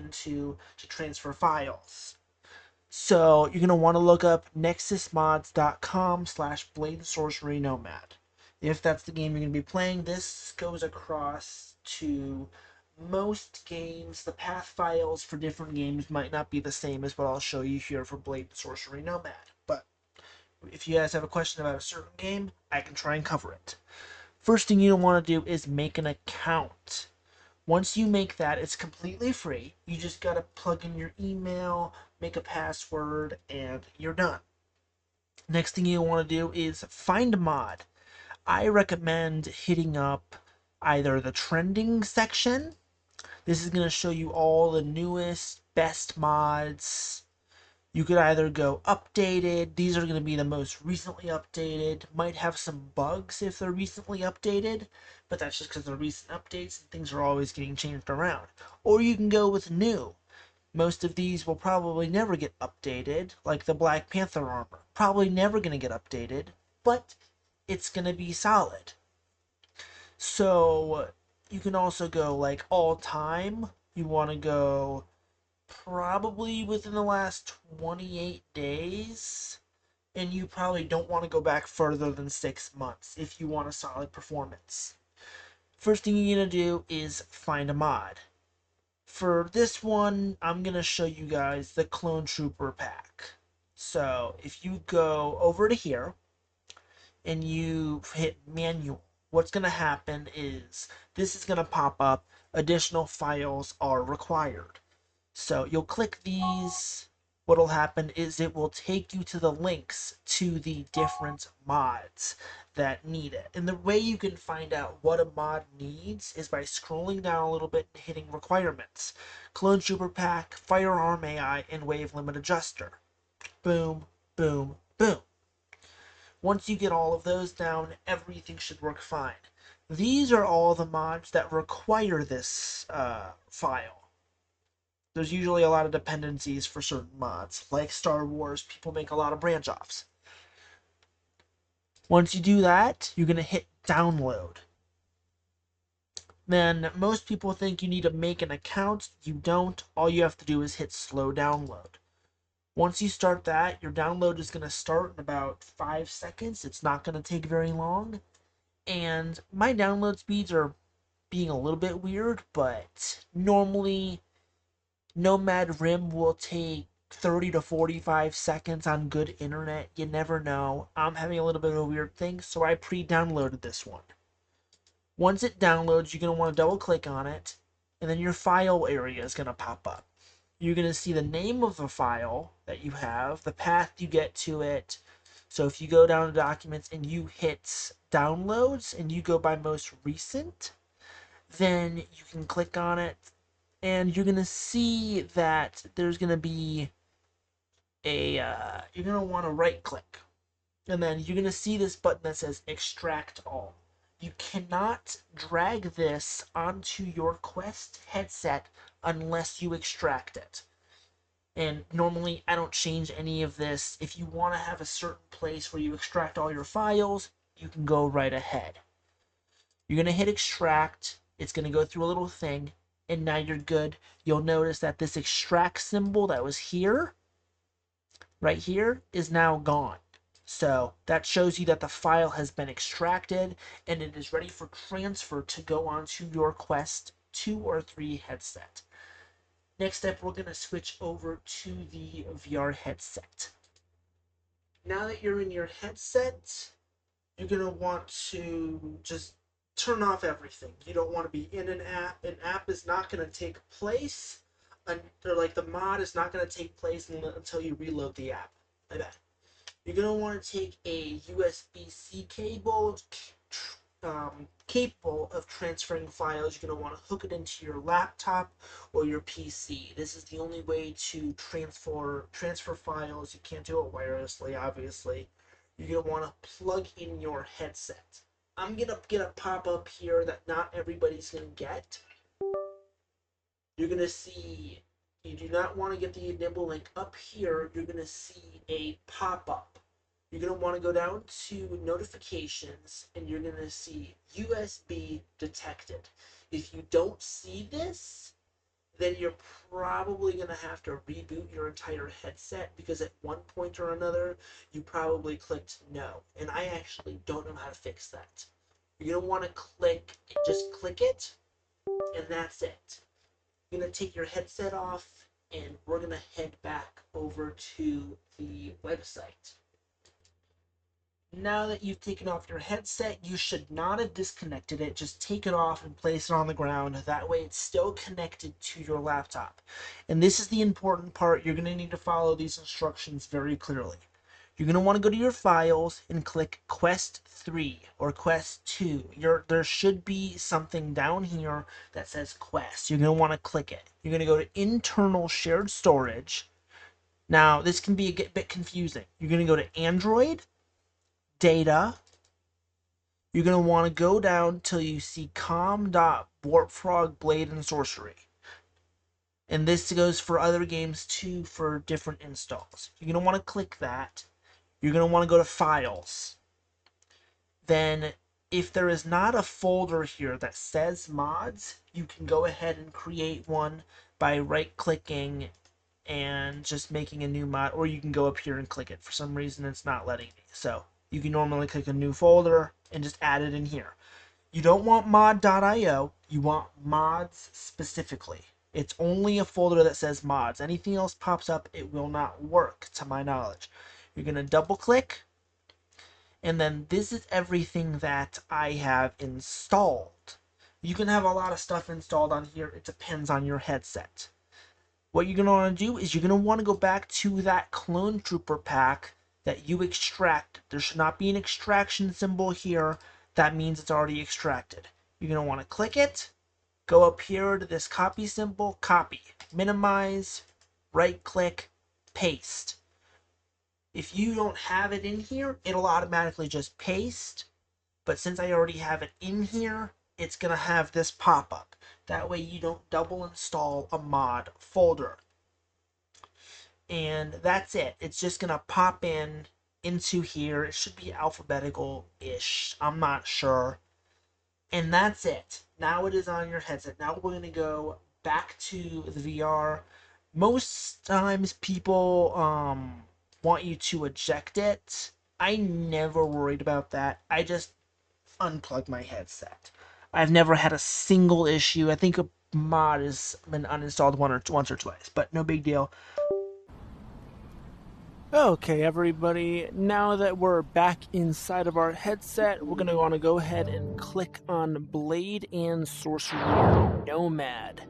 into to transfer files. So you're going to want to look up nexusmods.com/Blade Sorcery Nomad. If that's the game you're going to be playing, this goes across to most games. The path files for different games might not be the same as what I'll show you here for Blade Sorcery Nomad. But if you guys have a question about a certain game, I can try and cover it. First thing you want to do is make an account. Once you make that, it's completely free. You just gotta plug in your email, make a password, and you're done. Next thing you want to do is find a mod. I recommend hitting up either the trending section. This is going to show you all the newest, best mods. You could either go updated. These are going to be the most recently updated. Might have some bugs if they're recently updated, but that's just because they're recent updates and things are always getting changed around. Or you can go with new. Most of these will probably never get updated, like the Black Panther armor. Probably never going to get updated, but it's going to be solid. So you can also go like all time. You want to go probably within the last 28 days. And you probably don't want to go back further than 6 months if you want a solid performance. First thing you're going to do is find a mod. For this one, I'm going to show you guys the Clone Trooper pack. So if you go over to here and you hit manual, what's going to happen is this is going to pop up. Additional files are required. So you'll click these. What'll happen is it will take you to the links to the different mods that need it. And the way you can find out what a mod needs is by scrolling down a little bit and hitting requirements. Clone Trooper Pack, Firearm AI, and Wave Limit Adjuster. Boom, boom, boom. Once you get all of those down, everything should work fine. These are all the mods that require this file. There's usually a lot of dependencies for certain mods. Like Star Wars, people make a lot of branch-offs. Once you do that, you're going to hit download. Then most people think you need to make an account. You don't. All you have to do is hit slow download. Once you start that, your download is going to start in about 5 seconds. It's not going to take very long. And my download speeds are being a little bit weird, but normally Nomad Rim will take 30 to 45 seconds on good internet. You never know. I'm having a little bit of a weird thing, so I pre-downloaded this one. Once it downloads, you're going to want to double click on it, and then your file area is going to pop up. You're going to see the name of the file that you have, the path you get to it. So if you go down to documents and you hit downloads and you go by most recent, then you can click on it and you're going to see that there's going to be you're going to want to right click. And then you're going to see this button that says extract all. You cannot drag this onto your Quest headset unless you extract it. And normally I don't change any of this. If you want to have a certain place where you extract all your files, you can go right ahead. You're going to hit extract. It's going to go through a little thing. And now you're good. You'll notice that this extract symbol that was here, right here, is now gone. So that shows you that the file has been extracted and it is ready for transfer to go onto your Quest 2 or 3 headset. Next step, we're going to switch over to the VR headset. Now that you're in your headset, you're going to want to just turn off everything. You don't want to be in an app. An app is not going to take place, or like the mod is not going to take place until you reload the app. Like that. You're going to want to take a USB-C cable capable of transferring files. You're going to want to hook it into your laptop or your PC. This is the only way to transfer files. You can't do it wirelessly, obviously. You're going to want to plug in your headset. I'm going to get a pop-up here that not everybody's going to get. You're going to see, you do not want to get the enable link up here. You're going to see a pop-up. You're going to want to go down to notifications and you're going to see USB detected. If you don't see this, then you're probably going to have to reboot your entire headset because at one point or another you probably clicked no. And I actually don't know how to fix that. You're going to want to just click it, and that's it. You're going to take your headset off, and we're going to head back over to the website. Now that you've taken off your headset, you should not have disconnected it. Just take it off and place it on the ground. That way it's still connected to your laptop. And this is the important part. You're going to need to follow these instructions very clearly. You're going to want to go to your files and click Quest 3 or Quest 2. There should be something down here that says Quest. You're going to want to click it. You're going to go to Internal Shared Storage. Now, this can be a bit confusing. You're going to go to Android, Data. You're going to want to go down till you see com.warpfrog blade and sorcery. And this goes for other games too for different installs. You're going to want to click that. You're going to want to go to Files. Then, if there is not a folder here that says mods, you can go ahead and create one by right-clicking and just making a new mod, or you can go up here and click it. For some reason, it's not letting me. So, you can normally click a new folder and just add it in here. You don't want mod.io, you want mods specifically. It's only a folder that says mods. Anything else pops up, it will not work, to my knowledge. You're going to double click, and then this is everything that I have installed. You can have a lot of stuff installed on here. It depends on your headset. What you're going to want to do is you're going to want to go back to that Clone Trooper pack that you extract. There should not be an extraction symbol here. That means it's already extracted. You're going to want to click it, go up here to this copy symbol, copy, minimize, right click, paste. If you don't have it in here, it'll automatically just paste. But since I already have it in here, it's going to have this pop up. That way you don't double install a mod folder. And that's it. It's just going to pop into here. It should be alphabetical-ish. I'm not sure. And that's it. Now it is on your headset. Now we're going to go back to the VR. Most times people want you to eject it. I never worried about that. I just unplug my headset. I've never had a single issue. I think a mod has been uninstalled once or twice, but no big deal. Okay, everybody, now that we're back inside of our headset, we're going to want to go ahead and click on Blade and Sorcery Nomad.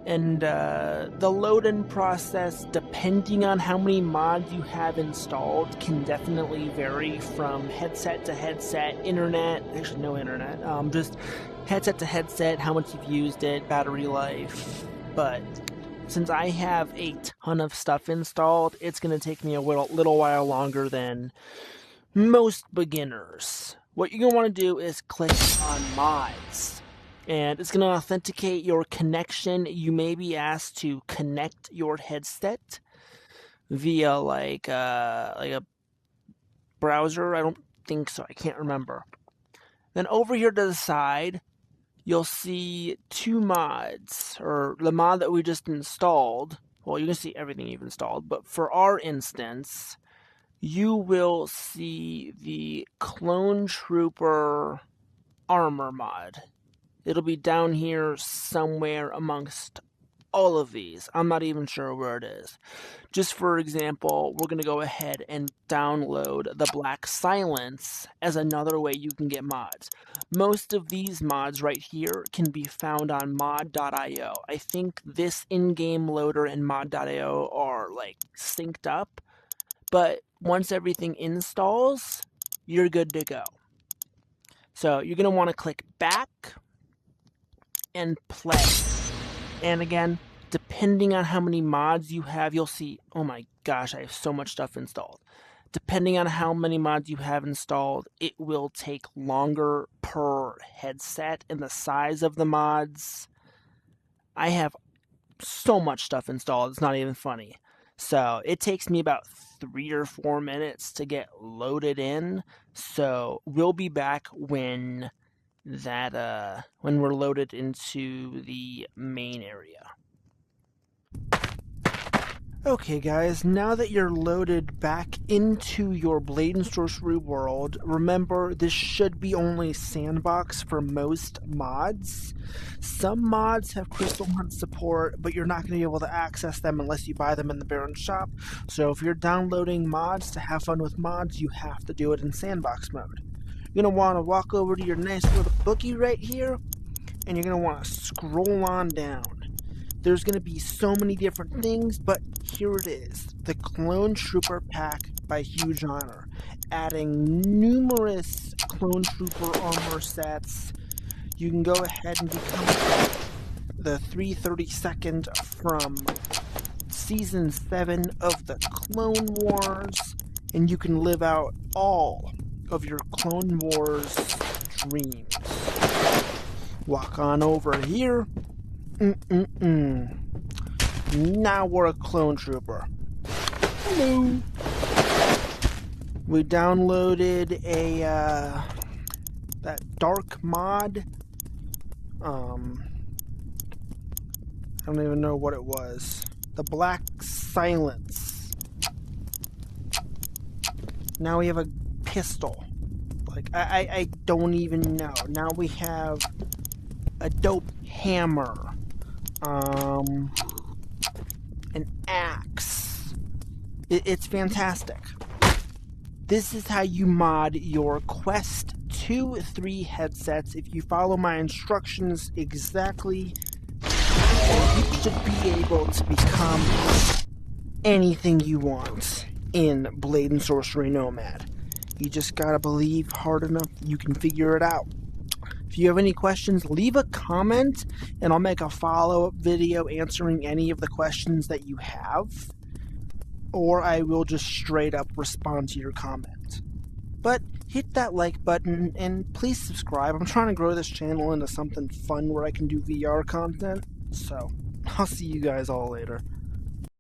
And the load-in process, depending on how many mods you have installed, can definitely vary from headset to headset, actually no internet, just headset to headset, how much you've used it, battery life, but since I have a ton of stuff installed, it's going to take me a little while longer than most beginners. What you're going to want to do is click on mods, and it's going to authenticate your connection. You may be asked to connect your headset via like a browser. I don't think so. I can't remember. Then over here to the side, you'll see two mods, or the mod that we just installed. Well, you can see everything you've installed, but for our instance, you will see the Clone Trooper Armor mod. It'll be down here somewhere amongst all of these. I'm not even sure where it is. Just for example, we're going to go ahead and download the Black Silence as another way you can get mods. Most of these mods right here can be found on mod.io. I think this in-game loader and mod.io are like synced up, but once everything installs, you're good to go. So you're going to want to click back and play. And again, depending on how many mods you have, you'll see, oh my gosh, I have so much stuff installed. Depending on how many mods you have installed, it will take longer per headset and the size of the mods. I have so much stuff installed, it's not even funny. So it takes me about 3 or 4 minutes to get loaded in. So we'll be back when we're loaded into the main area. Okay guys, now that you're loaded back into your Blade and Sorcery world, remember this should be only sandbox for most mods. Some mods have Crystal Hunt support, but you're not going to be able to access them unless you buy them in the Baron shop. So if you're downloading mods to have fun with mods, you have to do it in sandbox mode. You're going to want to walk over to your nice little bookie right here, and you're going to want to scroll on down. There's going to be so many different things, but here it is. The Clone Trooper pack by Huge Honor. Adding numerous Clone Trooper armor sets. You can go ahead and become the 332nd from Season 7 of the Clone Wars. And you can live out all of your Clone Wars dreams. Walk on over here. Now we're a Clone Trooper. Hello. We downloaded that dark mod. I don't even know what it was. The Black Silence. Now we have a pistol. Like I don't even know. Now we have a dope hammer. An axe. It's fantastic. This is how you mod your Quest 2-3 headsets. If you follow my instructions exactly, you should be able to become anything you want in Blade and Sorcery Nomad. You just gotta believe hard enough you can figure it out. If you have any questions, leave a comment, and I'll make a follow-up video answering any of the questions that you have, or I will just straight up respond to your comment. But hit that like button, and please subscribe. I'm trying to grow this channel into something fun where I can do VR content, so I'll see you guys all later.